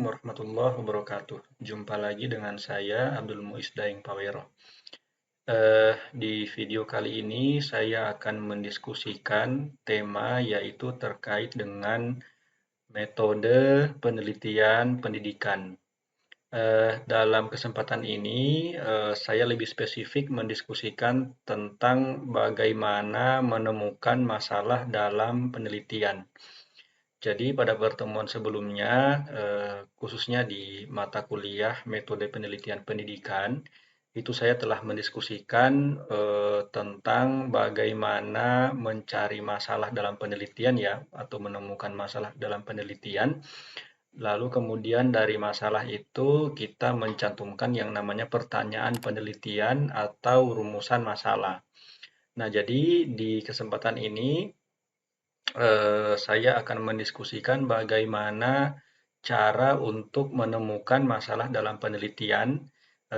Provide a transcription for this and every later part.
warahmatullahi wabarakatuh. Jumpa lagi dengan saya Abdul Muiz Daeng Pawero. Di video kali ini saya akan mendiskusikan tema yaitu terkait dengan metode penelitian pendidikan. Dalam kesempatan ini saya lebih spesifik mendiskusikan tentang bagaimana menemukan masalah dalam penelitian. Jadi pada pertemuan sebelumnya, khususnya di mata kuliah metode penelitian pendidikan, itu saya telah mendiskusikan tentang bagaimana mencari masalah dalam penelitian ya, atau menemukan masalah dalam penelitian. Lalu kemudian dari masalah itu kita mencantumkan yang namanya pertanyaan penelitian atau rumusan masalah. Nah, jadi di kesempatan ini saya akan mendiskusikan bagaimana cara untuk menemukan masalah dalam penelitian,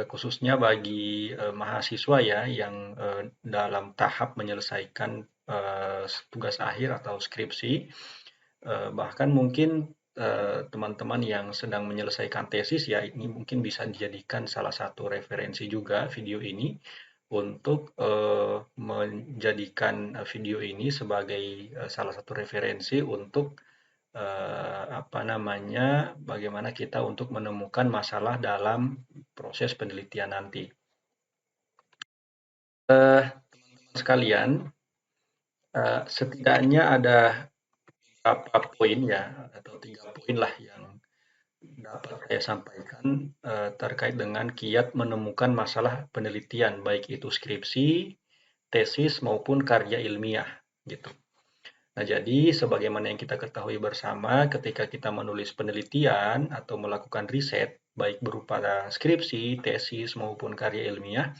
khususnya bagi mahasiswa ya yang dalam tahap menyelesaikan tugas akhir atau skripsi, bahkan mungkin teman-teman yang sedang menyelesaikan tesis ya ini mungkin bisa dijadikan salah satu referensi juga video ini untuk menjadikan video ini sebagai salah satu referensi untuk apa namanya bagaimana kita untuk menemukan masalah dalam proses penelitian nanti. Teman-teman sekalian, setidaknya ada beberapa poin ya atau 3 poin lah yang dapat saya sampaikan terkait dengan kiat menemukan masalah penelitian baik itu skripsi, tesis maupun karya ilmiah gitu. Nah, jadi sebagaimana yang kita ketahui bersama ketika kita menulis penelitian atau melakukan riset baik berupa skripsi, tesis maupun karya ilmiah,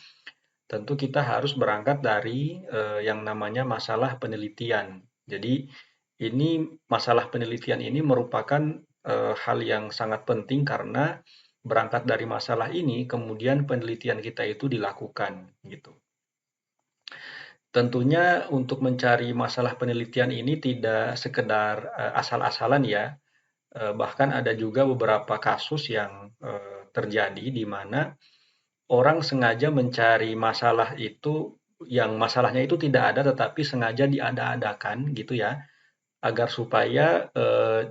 tentu kita harus berangkat dari yang namanya masalah penelitian. Jadi ini masalah penelitian ini merupakan hal yang sangat penting karena berangkat dari masalah ini kemudian penelitian kita itu dilakukan gitu. Tentunya untuk mencari masalah penelitian ini tidak sekedar asal-asalan ya, bahkan ada juga beberapa kasus yang terjadi di mana orang sengaja mencari masalah itu yang masalahnya itu tidak ada tetapi sengaja diada-adakan gitu ya, agar supaya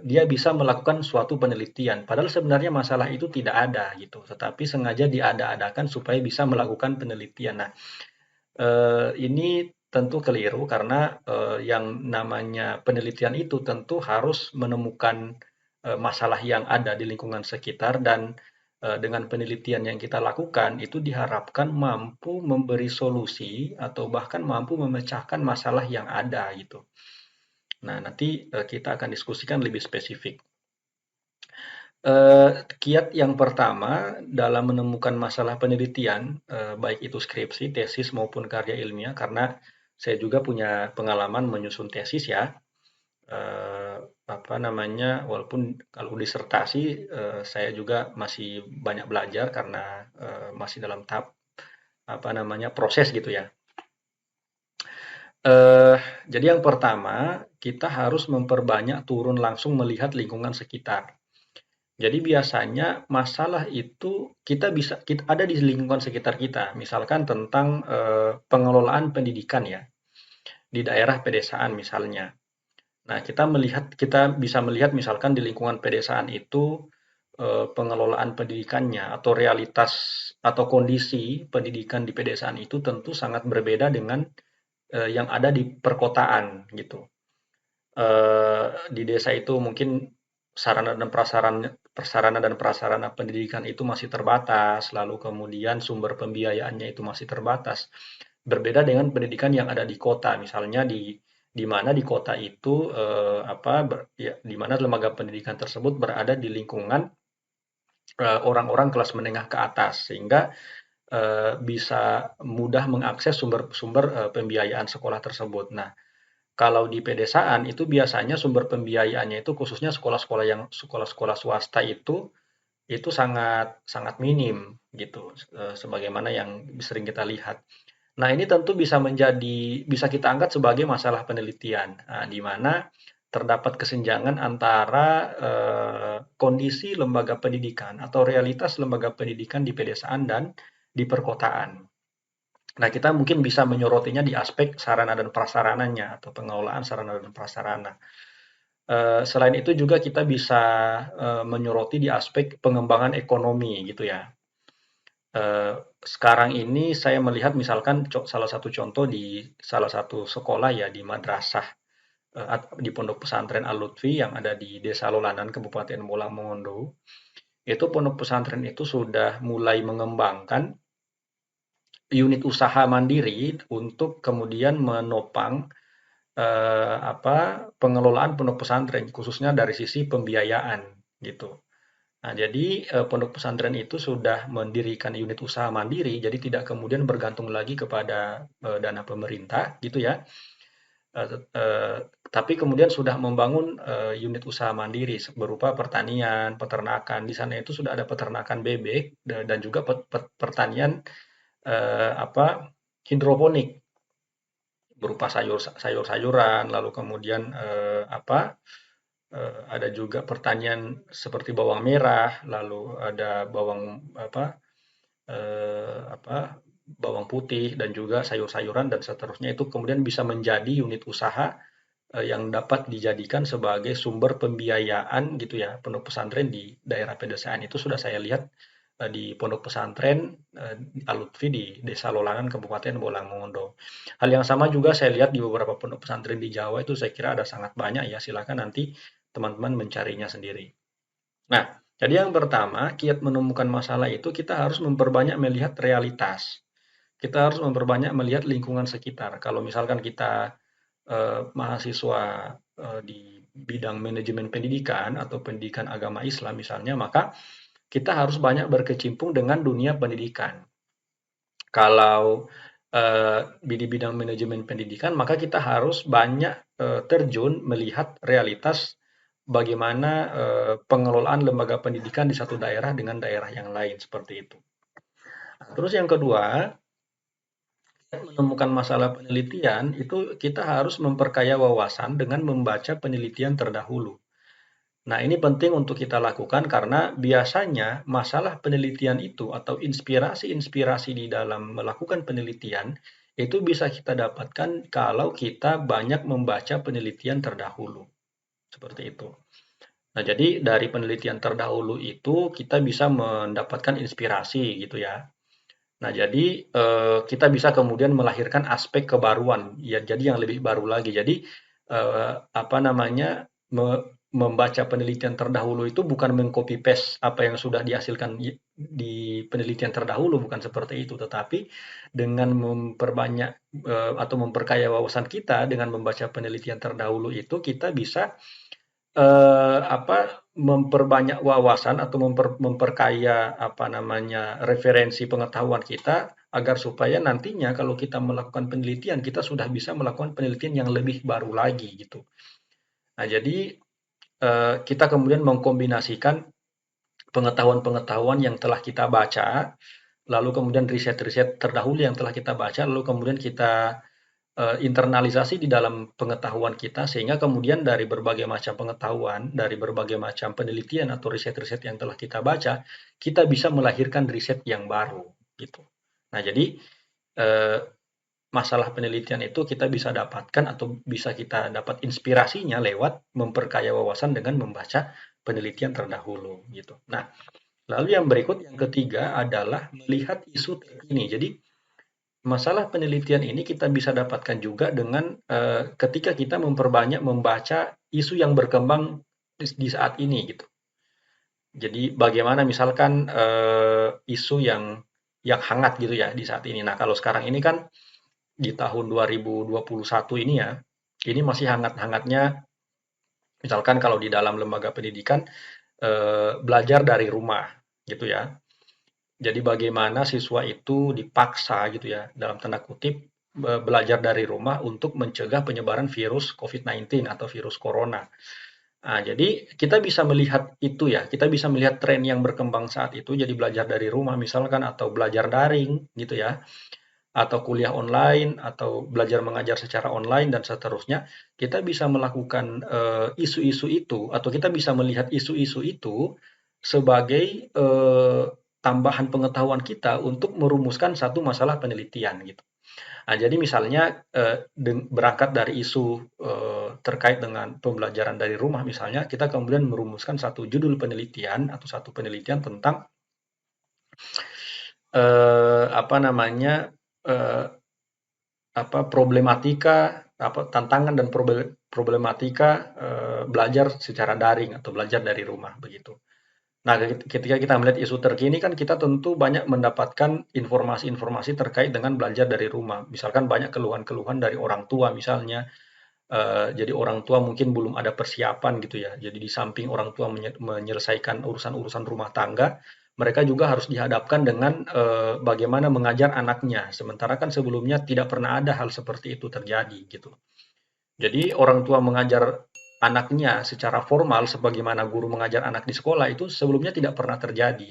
dia bisa melakukan suatu penelitian. Padahal sebenarnya masalah itu tidak ada gitu, tetapi sengaja diada-adakan supaya bisa melakukan penelitian. Nah, ini tentu keliru karena yang namanya penelitian itu tentu harus menemukan masalah yang ada di lingkungan sekitar dan dengan penelitian yang kita lakukan itu diharapkan mampu memberi solusi atau bahkan mampu memecahkan masalah yang ada gitu. Nah, nanti kita akan diskusikan lebih spesifik. Kiat yang pertama dalam menemukan masalah penelitian, baik itu skripsi, tesis maupun karya ilmiah, karena saya juga punya pengalaman menyusun tesis ya. Apa namanya, walaupun kalau disertasi saya juga masih banyak belajar karena masih dalam tahap apa namanya proses gitu ya. Jadi yang pertama kita harus memperbanyak turun langsung melihat lingkungan sekitar. Jadi biasanya masalah itu kita ada di lingkungan sekitar kita, misalkan tentang pengelolaan pendidikan ya di daerah pedesaan misalnya. Nah, kita bisa melihat misalkan di lingkungan pedesaan itu pengelolaan pendidikannya atau realitas atau kondisi pendidikan di pedesaan itu tentu sangat berbeda dengan yang ada di perkotaan gitu. Di desa itu mungkin sarana dan prasarana pendidikan itu masih terbatas, lalu kemudian sumber pembiayaannya itu masih terbatas. Berbeda dengan pendidikan yang ada di kota, misalnya di mana di kota itu ya, di mana lembaga pendidikan tersebut berada di lingkungan orang-orang kelas menengah ke atas, sehingga bisa mudah mengakses sumber-sumber pembiayaan sekolah tersebut. Nah, kalau di pedesaan itu biasanya sumber pembiayaannya itu khususnya sekolah-sekolah swasta itu sangat sangat minim gitu, sebagaimana yang sering kita lihat. Nah, ini tentu bisa kita anggap sebagai masalah penelitian, di mana terdapat kesenjangan antara kondisi lembaga pendidikan atau realitas lembaga pendidikan di pedesaan dan di perkotaan. Nah, kita mungkin bisa menyorotinya di aspek sarana dan prasarananya atau pengelolaan sarana dan prasarana. Selain itu juga kita bisa menyoroti di aspek pengembangan ekonomi gitu ya. Sekarang ini saya melihat misalkan salah satu contoh di salah satu sekolah ya di madrasah di Pondok Pesantren Al-Lutfi yang ada di Desa Lolanan, Kabupaten Bolang Mongondo. Itu pondok pesantren itu sudah mulai mengembangkan unit usaha mandiri untuk kemudian menopang pengelolaan pondok pesantren khususnya dari sisi pembiayaan gitu. Nah, jadi pondok pesantren itu sudah mendirikan unit usaha mandiri, jadi tidak kemudian bergantung lagi kepada dana pemerintah gitu ya. Tapi kemudian sudah membangun unit usaha mandiri berupa pertanian, peternakan. Di sana itu sudah ada peternakan bebek dan juga pertanian hidroponik berupa sayur-sayuran, lalu kemudian ada juga pertanian seperti bawang merah, lalu ada bawang putih dan juga sayur-sayuran dan seterusnya itu kemudian bisa menjadi unit usaha yang dapat dijadikan sebagai sumber pembiayaan gitu ya pondok pesantren di daerah pedesaan itu sudah saya lihat di pondok pesantren Al-Lutfi di Desa Lolanan Kabupaten Bolang Mongondo. Hal yang sama juga saya lihat di beberapa pondok pesantren di Jawa itu saya kira ada sangat banyak ya, silakan nanti teman-teman mencarinya sendiri. Nah, jadi yang pertama, kiat menemukan masalah itu kita harus memperbanyak melihat realitas. Kita harus memperbanyak melihat lingkungan sekitar. Kalau misalkan kita mahasiswa di bidang manajemen pendidikan atau pendidikan agama Islam misalnya, maka kita harus banyak berkecimpung dengan dunia pendidikan. Kalau di bidang manajemen pendidikan, maka kita harus banyak terjun melihat realitas bagaimana pengelolaan lembaga pendidikan di satu daerah dengan daerah yang lain seperti itu. Terus yang kedua, menemukan masalah penelitian itu kita harus memperkaya wawasan dengan membaca penelitian terdahulu. Nah, ini penting untuk kita lakukan karena biasanya masalah penelitian itu atau inspirasi-inspirasi di dalam melakukan penelitian itu bisa kita dapatkan kalau kita banyak membaca penelitian terdahulu. Seperti itu. Nah, jadi dari penelitian terdahulu itu kita bisa mendapatkan inspirasi gitu ya. Nah, jadi kita bisa kemudian melahirkan aspek kebaruan, ya jadi yang lebih baru lagi. Jadi membaca penelitian terdahulu itu bukan mengcopy paste apa yang sudah dihasilkan di penelitian terdahulu, bukan seperti itu, tetapi dengan memperbanyak atau memperkaya wawasan kita dengan membaca penelitian terdahulu itu kita bisa memperbanyak wawasan atau memperkaya referensi pengetahuan kita agar supaya nantinya kalau kita melakukan penelitian kita sudah bisa melakukan penelitian yang lebih baru lagi gitu. Nah, jadi kita kemudian mengkombinasikan pengetahuan-pengetahuan yang telah kita baca, lalu kemudian riset-riset terdahulu yang telah kita baca, lalu kemudian kita internalisasi di dalam pengetahuan kita sehingga kemudian dari berbagai macam pengetahuan, dari berbagai macam penelitian atau riset-riset yang telah kita baca, kita bisa melahirkan riset yang baru gitu. Nah, jadi masalah penelitian itu kita bisa dapatkan atau bisa kita dapat inspirasinya lewat memperkaya wawasan dengan membaca penelitian terdahulu gitu. Nah, lalu yang berikut yang ketiga adalah melihat isu terkini. Jadi masalah penelitian ini kita bisa dapatkan juga dengan ketika kita memperbanyak membaca isu yang berkembang di saat ini gitu. Jadi bagaimana misalkan isu yang hangat gitu ya di saat ini. Nah, kalau sekarang ini kan di tahun 2021 ini ya, ini masih hangat-hangatnya misalkan kalau di dalam lembaga pendidikan belajar dari rumah gitu ya. Jadi bagaimana siswa itu dipaksa gitu ya, dalam tanda kutip, belajar dari rumah untuk mencegah penyebaran virus COVID-19 atau virus corona. Nah, jadi kita bisa melihat itu ya, kita bisa melihat tren yang berkembang saat itu, jadi belajar dari rumah misalkan atau belajar daring gitu ya. atau kuliah online, atau belajar mengajar secara online dan seterusnya, kita bisa melakukan isu-isu itu, atau kita bisa melihat isu-isu itu sebagai tambahan pengetahuan kita untuk merumuskan satu masalah penelitian gitu. Nah, jadi misalnya berangkat dari isu terkait dengan pembelajaran dari rumah misalnya, kita kemudian merumuskan satu judul penelitian atau satu penelitian tentang apa namanya eh, problematika, tantangan dan problematika belajar secara daring atau belajar dari rumah begitu. Nah, ketika kita melihat isu terkini kan kita tentu banyak mendapatkan informasi-informasi terkait dengan belajar dari rumah. Misalkan banyak keluhan-keluhan dari orang tua misalnya. Jadi orang tua mungkin belum ada persiapan gitu ya. Jadi di samping orang tua menyelesaikan urusan-urusan rumah tangga, mereka juga harus dihadapkan dengan bagaimana mengajar anaknya. Sementara kan sebelumnya tidak pernah ada hal seperti itu terjadi gitu. Jadi orang tua mengajar anaknya secara formal sebagaimana guru mengajar anak di sekolah itu sebelumnya tidak pernah terjadi.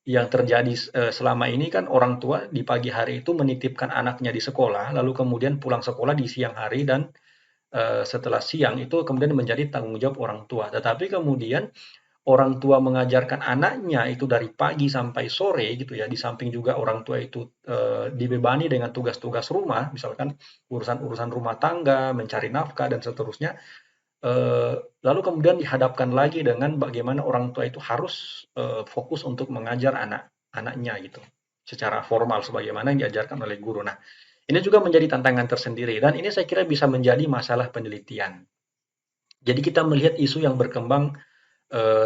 Yang terjadi selama ini kan orang tua di pagi hari itu menitipkan anaknya di sekolah, lalu kemudian pulang sekolah di siang hari dan setelah siang itu kemudian menjadi tanggung jawab orang tua. Tetapi kemudian orang tua mengajarkan anaknya itu dari pagi sampai sore gitu ya, di samping juga orang tua itu dibebani dengan tugas-tugas rumah, misalkan urusan-urusan rumah tangga, mencari nafkah dan seterusnya. Lalu kemudian dihadapkan lagi dengan bagaimana orang tua itu harus fokus untuk mengajar anak-anaknya gitu, secara formal sebagaimana yang diajarkan oleh guru. Nah, ini juga menjadi tantangan tersendiri dan ini saya kira bisa menjadi masalah penelitian. Jadi kita melihat isu yang berkembang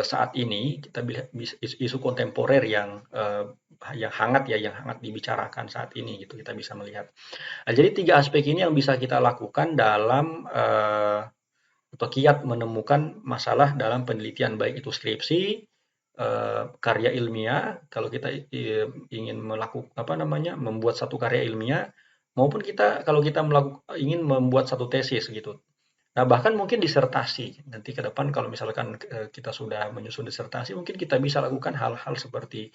saat ini, kita lihat isu kontemporer yang hangat ya, yang hangat dibicarakan saat ini gitu kita bisa melihat. Nah, jadi 3 aspek ini yang bisa kita lakukan dalam atau kiat menemukan masalah dalam penelitian baik itu skripsi, karya ilmiah kalau kita ingin membuat satu karya ilmiah maupun kita kalau kita ingin membuat satu tesis gitu. Nah, bahkan mungkin disertasi. Nanti ke depan kalau misalkan kita sudah menyusun disertasi, mungkin kita bisa lakukan hal-hal seperti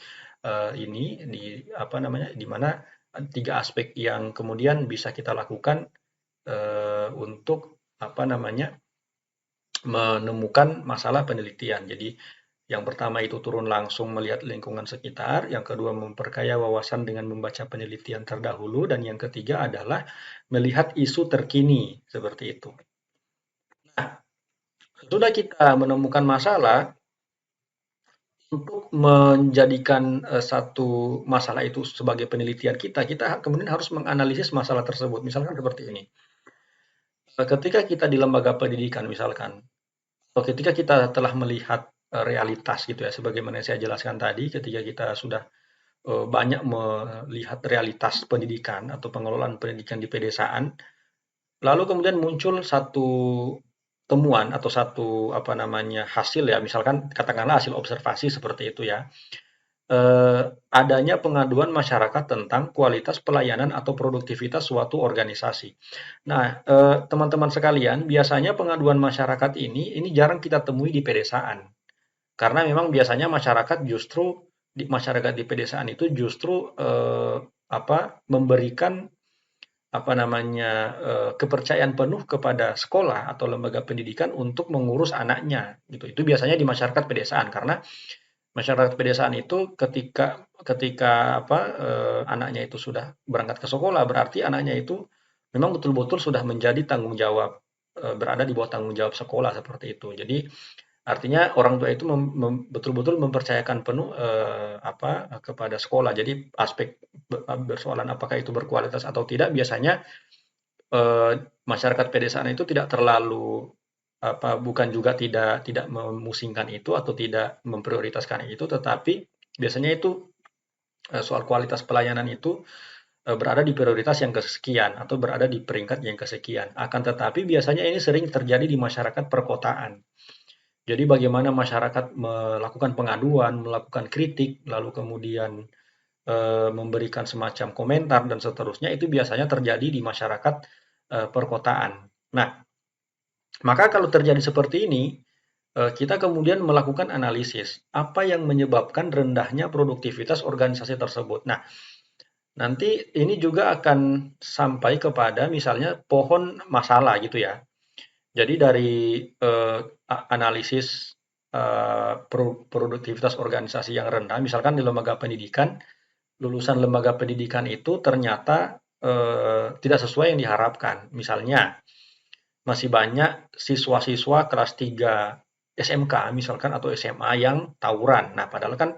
ini di mana 3 aspek yang kemudian bisa kita lakukan untuk menemukan masalah penelitian. Jadi yang pertama itu turun langsung melihat lingkungan sekitar, yang kedua memperkaya wawasan dengan membaca penelitian terdahulu, dan yang ketiga adalah melihat isu terkini seperti itu. Nah, sesudah kita menemukan masalah, untuk menjadikan satu masalah itu sebagai penelitian kita, kita kemudian harus menganalisis masalah tersebut. Misalkan seperti ini, ketika kita di lembaga pendidikan misalkan, atau ketika kita telah melihat realitas gitu ya, sebagaimana yang saya jelaskan tadi, ketika kita sudah banyak melihat realitas pendidikan atau pengelolaan pendidikan di pedesaan, lalu kemudian muncul satu temuan atau satu hasil ya, misalkan katakanlah hasil observasi seperti itu ya, adanya pengaduan masyarakat tentang kualitas pelayanan atau produktivitas suatu organisasi. Nah, teman-teman sekalian, biasanya pengaduan masyarakat ini jarang kita temui di pedesaan. Karena memang biasanya masyarakat di pedesaan itu justru memberikan kepercayaan penuh kepada sekolah atau lembaga pendidikan untuk mengurus anaknya gitu. Itu biasanya di masyarakat pedesaan karena masyarakat pedesaan itu ketika anaknya itu sudah berangkat ke sekolah berarti anaknya itu memang betul-betul sudah menjadi tanggung jawab berada di bawah tanggung jawab sekolah seperti itu. Jadi artinya orang tua itu betul-betul mempercayakan penuh kepada sekolah. Jadi aspek persoalan apakah itu berkualitas atau tidak biasanya masyarakat pedesaan itu tidak terlalu bukan juga tidak memusingkan itu atau tidak memprioritaskan itu, tetapi biasanya itu soal kualitas pelayanan itu berada di prioritas yang kesekian atau berada di peringkat yang kesekian. Akan tetapi biasanya ini sering terjadi di masyarakat perkotaan. Jadi bagaimana masyarakat melakukan pengaduan, melakukan kritik, lalu kemudian memberikan semacam komentar dan seterusnya, itu biasanya terjadi di masyarakat perkotaan. Nah, maka kalau terjadi seperti ini, kita kemudian melakukan analisis, apa yang menyebabkan rendahnya produktivitas organisasi tersebut. Nah, Nanti ini juga akan sampai kepada misalnya pohon masalah gitu ya. Jadi dari analisis produktivitas organisasi yang rendah, misalkan di lembaga pendidikan, lulusan lembaga pendidikan itu ternyata tidak sesuai yang diharapkan. Misalnya masih banyak siswa-siswa kelas 3 SMK misalkan atau SMA yang tawuran. Nah, padahal kan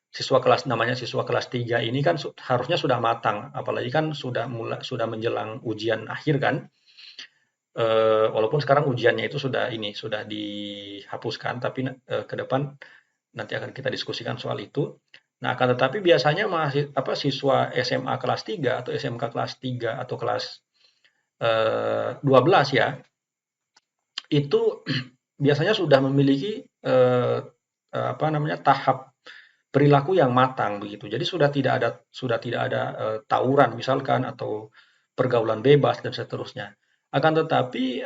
siswa kelas 3 ini kan harusnya sudah matang, apalagi kan sudah menjelang ujian akhir kan. Walaupun sekarang ujiannya itu sudah dihapuskan, tapi ke depan nanti akan kita diskusikan soal itu. Nah, akan tetapi biasanya siswa SMA kelas 3 atau SMK kelas 3 atau kelas 12 ya, itu biasanya sudah memiliki tahap perilaku yang matang begitu. Jadi sudah tidak ada tawuran misalkan atau pergaulan bebas dan seterusnya. Akan tetapi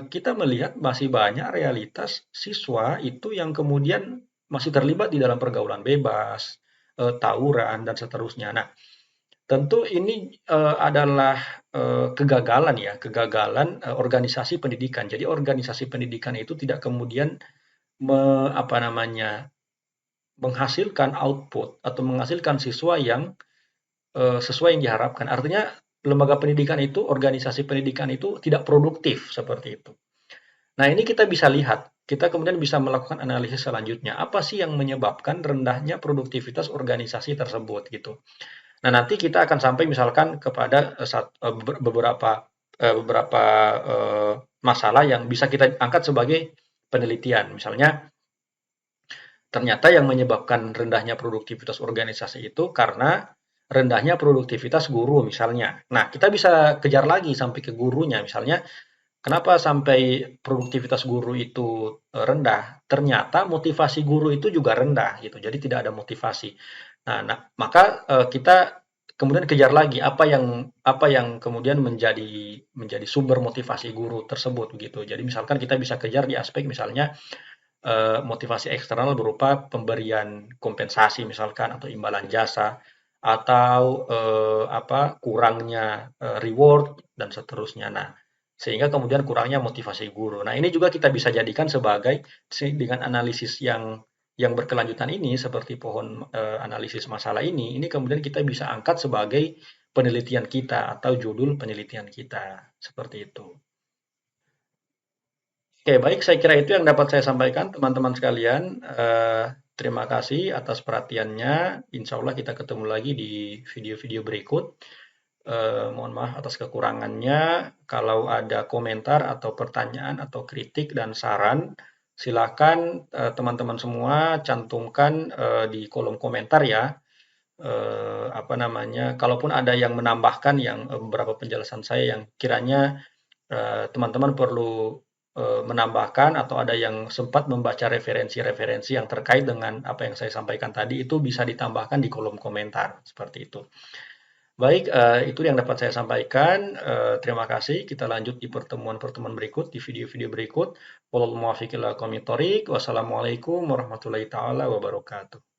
kita melihat masih banyak realitas siswa itu yang kemudian masih terlibat di dalam pergaulan bebas, tawuran dan seterusnya. Nah, tentu ini adalah kegagalan ya, kegagalan organisasi pendidikan. Jadi organisasi pendidikan itu tidak kemudian menghasilkan output atau menghasilkan siswa yang sesuai yang diharapkan. Artinya lembaga pendidikan itu, organisasi pendidikan itu tidak produktif seperti itu. Nah, ini kita bisa lihat, kita kemudian bisa melakukan analisis selanjutnya. Apa sih yang menyebabkan rendahnya produktivitas organisasi tersebut gitu. Nah, nanti kita akan sampai misalkan kepada beberapa masalah yang bisa kita angkat sebagai penelitian. Misalnya, ternyata yang menyebabkan rendahnya produktivitas organisasi itu karena rendahnya produktivitas guru misalnya. Nah, kita bisa kejar lagi sampai ke gurunya. Misalnya, kenapa sampai produktivitas guru itu rendah? Ternyata motivasi guru itu juga rendah gitu. Jadi tidak ada motivasi. Maka kita kemudian kejar lagi apa yang kemudian menjadi sumber motivasi guru tersebut gitu. Jadi misalkan kita bisa kejar di aspek misalnya motivasi eksternal berupa pemberian kompensasi misalkan atau imbalan jasa atau kurangnya reward dan seterusnya. Nah, sehingga kemudian kurangnya motivasi guru. Nah, ini juga kita bisa jadikan sebagai dengan analisis yang berkelanjutan ini seperti pohon analisis masalah ini kemudian kita bisa angkat sebagai penelitian kita atau judul penelitian kita seperti itu. Oke, baik. Saya kira itu yang dapat saya sampaikan, teman-teman sekalian. Terima kasih atas perhatiannya. Insya Allah kita ketemu lagi di video-video berikut. Mohon maaf atas kekurangannya. Kalau ada komentar atau pertanyaan atau kritik dan saran, silakan teman-teman semua cantumkan di kolom komentar ya. Kalaupun ada yang menambahkan yang beberapa penjelasan saya yang kiranya teman-teman perlu menambahkan atau ada yang sempat membaca referensi-referensi yang terkait dengan apa yang saya sampaikan tadi itu bisa ditambahkan di kolom komentar seperti itu. Baik, itu yang dapat saya sampaikan. Terima kasih. Kita lanjut di pertemuan-pertemuan berikut, di video-video berikut. Wassalamualaikum warahmatullahi taala wabarakatuh.